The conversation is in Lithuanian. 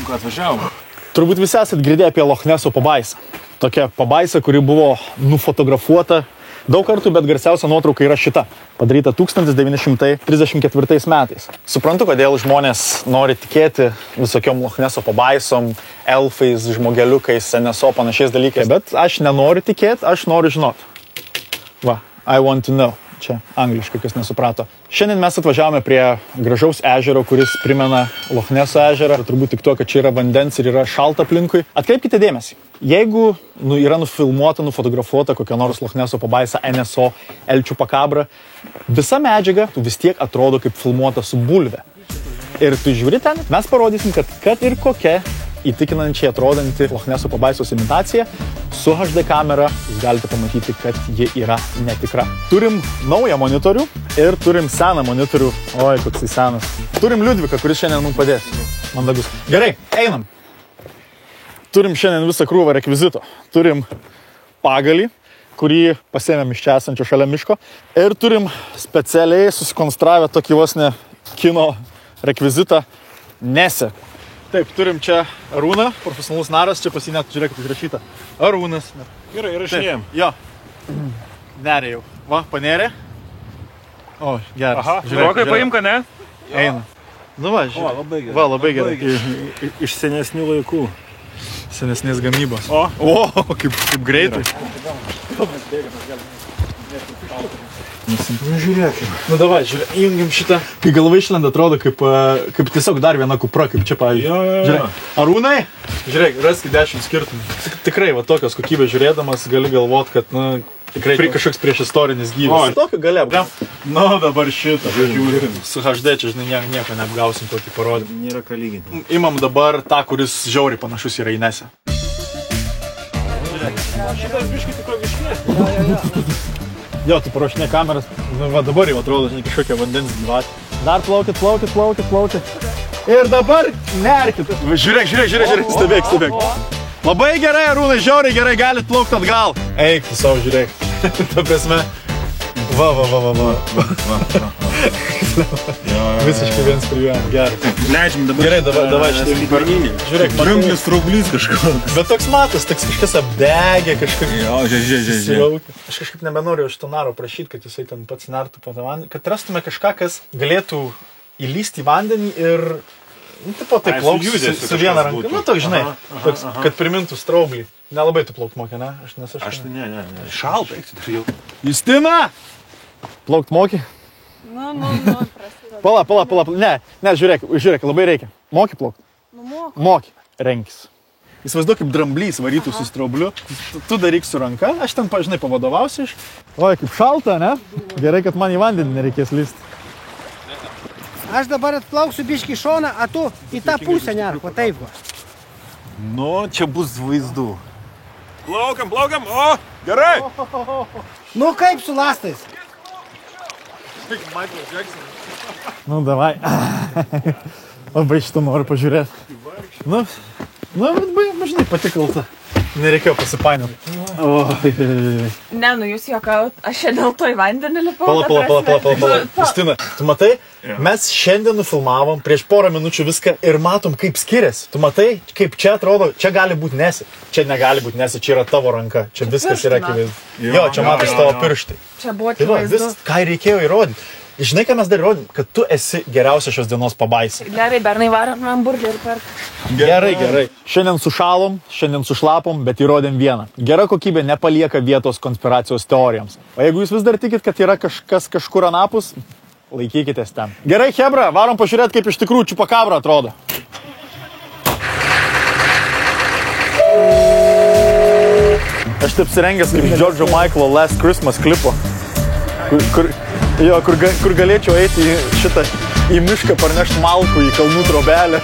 ko atvažiavom. Turbūt visi esat girdėję apie Loch Neso pabaisą. Tokia pabaisa, kuri buvo nufotografuota daug kartų, bet garsiausia nuotrauka yra šita. Padaryta 1934 metais. Suprantu, kodėl žmonės nori tikėti visokiom Loch Neso pabaisom, elfais, žmogeliukais, NSO panašiais dalykais. Bet aš nenoriu tikėti, aš noriu žinot. Va, I want to know. Čia angliškai, kas nesuprato. Šiandien mes atvažiavome prie gražaus ežero, kuris primena Loch Neso ežerą. Turbūt tik to, kad čia yra vandens ir yra šalta aplinkui. Atkreipkite dėmesį. Jeigu yra nufilmuota, nufotografuota kokia nors Loch Neso pabaisa, NSO, Elčių pakabra, visa medžiaga vis tiek atrodo kaip filmuota su bulve. Ir tu žiūri ten, mes parodysim, kad ir kokia įtikinančiai atrodanti Loch Neso pabaisos imitacija, su HD kamera jūs galite pamatyti, kad ji yra netikra. Turim naują monitorių ir turim seną monitorių. Oi, koks jis senas. Turim Liudviką, kuris šiandien mums padės. Mandagus. Gerai, einam. Turim šiandien visą krūvą rekvizito. Turim pagalį, kurį pasėmėm iš čia esančio šalia miško. Ir turim specialiai susikonstravę tokį vos ne kino rekvizitą Nese. Taip, turim čia Arūną, profesionalus naras, čia pas jį net, žiūrėkit, užrašyta. Arūnas. Gerai, įrašinėjom. Jo. Nerė jau. Va, panerė. O, geras. Aha, žiūrokai paimka, ne? Eina. Nu va, žiūrėk. O, labai gerai. Va, labai gerai. Iš senesnių laikų. Senesnės gamybos. O, kaip greitai. Žiūrėkim. Nu davai, žiūrėk, įjungiam šitą. Kai galva išlenda, atrodo kaip tiesiog dar viena kupra, kaip čia, pavyzdžiui. Jo. Žiūrėk, Arūnai, žiūrėk, raski 10 skirtumų. Tikrai, va, tokios kokybės žiūrėdamas, gali galvot, kad, nu, tikrai kažkoks priešistorinis gyvas. Tokio galia. Nu, dabar šitą. Žiūrėkim. Su HD čia, žinai, nieko neapgausim tokį parodymą. Nėra ką lyginti. Imam dabar tą, kuris žiauriai panašus yra į Nesę. Šitas biškį tikro biškė. Jo, tu parašinė kameras. Nu, va, dabar jau atrodo, žinai, kažkokia vandens gyvatė. Dar plaukit. Ir dabar nerkit. Žiūrėk, stebėk. Labai gerai, Arūnai, žiauriai gerai, galit plaukti atgal. Eik, tu savo žiūrėk. Ta prasme. Va. Visiškai viens prie vieno, gerai. Leidžiam dabar. Gerai, davai šitą Barninį. Žiūrėk, Drunglis, traublys kažkoks. Bet toks matas, kažkas apdegė, kažkas... Jo, žiūrėk. Aš kažkaip nebenoriu iš to naro prašyti, kad jisai ten pats nertų po tą vandenį, kad rastume kažką, kas galėtų įlysti į vandenį ir, nu, tipo, taip plaukti su viena ranka. Nu, toks, žinai, toks, kad primintų straublį. Nelabai tu plaukt mokė, ne? Aš ne. Šalta, eik tu jau. Justina! Plaukt mokė? Nu, prasideda. Pala. Ne, žiūrėk, labai reikia. Moki plaukt? Nu, Moki. Renkis. Įsivaizduok, kaip dramblys varytų su straubliu. Tu daryk su ranka, aš ten, žinai, pavadovausiu iš. Oi, kaip šalta, ne? Gerai, kad man į vandenį nereikės lysti. Aš dabar atplauksiu biškį šoną, a tu į tą pusę nerk, va taip va. Nu, čia bus vaizdų. Plaukiam, o, gerai. Nu kaip su lastais? Nu, davai. Labai šitą noriu pažiūrėti. Nu, žinai, patikalta. Nereikėjo pasipainioti. Ne, nu jūs juokaut, aš čia dėl to į vandenį lipau. Pala. Justina, tu matai, mes šiandien nufilmavom prieš porą minučių viską ir matom, kaip skiriasi. Tu matai, kaip čia atrodo, čia gali būti Nesė. Čia negali būti Nesė, čia yra tavo ranka. Čia viskas yra akivaizdu. Jo, čia matos tavo pirštai. Čia buvo Tai va, akivaizdu. ką reikėjo įrodyti. Žinai, ką mes dar įrodėm? Kad tu esi geriausia šios dienos pabaisa. Gerai, bernai varom hamburgerį per. Gerai. Šiandien sušalom, šiandien sušlapom, bet įrodėm vieną. Gera kokybė nepalieka vietos konspiracijos teorijoms. O jeigu jūs vis dar tikit, kad yra kažkas kažkur anapus, laikykitės ten. Gerai, chebra, varom pažiūrėti, kaip iš tikrųjų Čupakabra atrodo. Aš taip apsirengęs kaip George'o Michael'o Last Christmas klipo. Kur galėčiau eiti į mišką parnešti malkų į kalnų trobelę.